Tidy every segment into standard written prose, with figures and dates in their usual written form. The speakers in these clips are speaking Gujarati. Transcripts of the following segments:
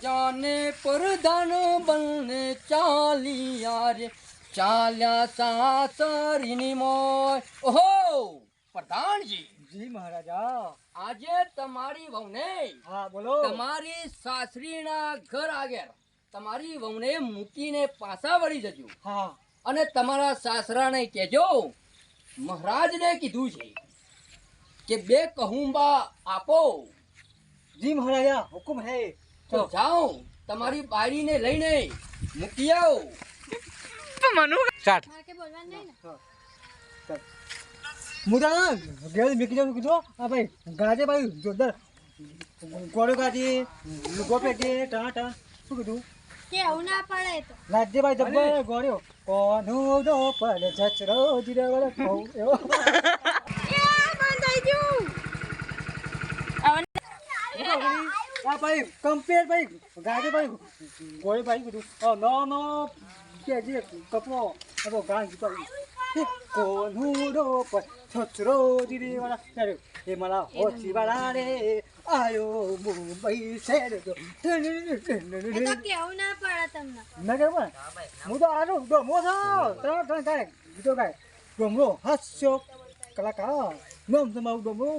જાને પ્રધાન બનને ચાલિયા રે ચાલ્યા સાસરીની મોય. ઓહો પ્રધાનજી. જી મહારાજા. આજે તમારી વહુને હા બોલો. તમારી સાસરીના ઘર આગળ તમારી વહુને મૂકીને પાછા વળી જજો. હા. અને તમારા સાસરાને કહેજો મહારાજને કીધું છે કે 2 કહુંબા આપો. જી મહારાજા હુકુમ હે. તો જાઓ તમારી બાયડીને લઈને મૂકી આવો. સ્ટાર્ટ. મુદા ગેલ મેકી જાવ કીધું. હા ભાઈ ગાજે ભાઈ જોરદાર ગોળો ગાજી લુગો પેટી ટા શું કીધું કે આવું ના પડે તો રાજ્ય ભાઈ જબ્બર ગોળ્યો કોનું દો પડે જચરો જીરે વાળો કહું એવો. હા ભાઈ કમ્પેર ભાઈ ગાજે ભાઈ ગોળે ભાઈ કીધું નો કે જે કપડો હતો ગાંજ કોનું દો પડે જચરો જીરે વાળા એ મારા હોચી વાળા રે આયો મુંબઈ શહેર એ તો કેવું ના પડે તમને ના કે હું તો આનો ડોમો છો ત્રણ થાય બીજો કાંઈ ડોમરો હાસ્યો કલાકાર નામ તમારું ડોમરો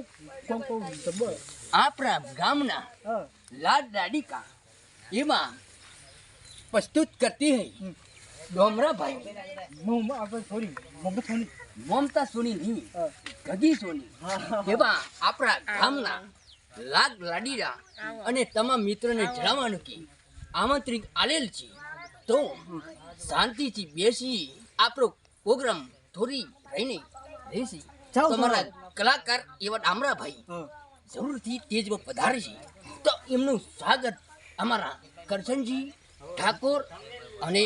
કોમ કોમ જબ્બર. આપણા ગામના હા લાડ દાડિકા એમાં પ્રસ્તુત કરતી હૈ ડોમરાભાઈ મમ આપણે થોડી મમ થોડી મમતા સોની નહીં હા ગગી સોની હા એવા આપણા ગામના લાગ લાડીરા અને તમામ મિત્રોને જણાવવાનું કે આમંત્રિત આલેલ છે તો શાંતિથી બેસી આપણો પ્રોગ્રામ થોડી રહીને રહેશે. જાઓ, તમારા જાઓ. કલાકાર એવા ડામરાભાઈ હા જરૂરથી તેજમાં પધારે છે તો એમનું સ્વાગત અમારા કરશનજી ઠાકોર અને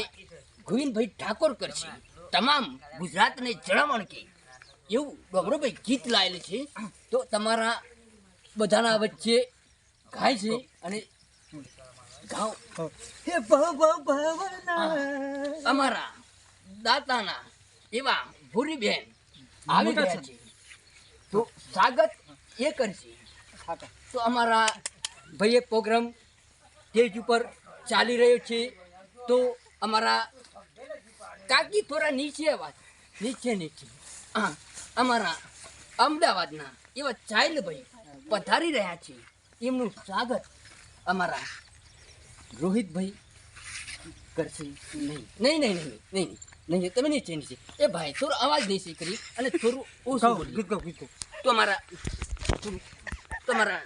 ગોવિંદભાઈ ઠાકોર કરશે. તમામ ગુજરાતને જણાવવાનું કે એવું ડોમરોભાઈ ગીત લાયેલ છે તો તમારા બધાના વચ્ચે ગાય છે અને ગાઓ. હે ભવના અમારા દાતાના એવા ભૂરીબેન આવી ગયા છે તો સ્વાગત એ કરશે. તો અમારા ભાઈએ પ્રોગ્રામ સ્ટેજ ઉપર ચાલી રહ્યો છે તો અમારા કાકી થોડા નીચે અવાજ નીચે હા અમારા અમદાવાદના એવા ચાઇલ્ડભાઈ પધારી રહ્યા છે એમનું સ્વાગત અમારા રોહિતભાઈ કરશે. નહીં તમે નીચે એ ભાઈ થોડો અવાજ નીચે કરી અને થોડું ઓછું બોલીએ. ગીત ગો તો અમારા તમારા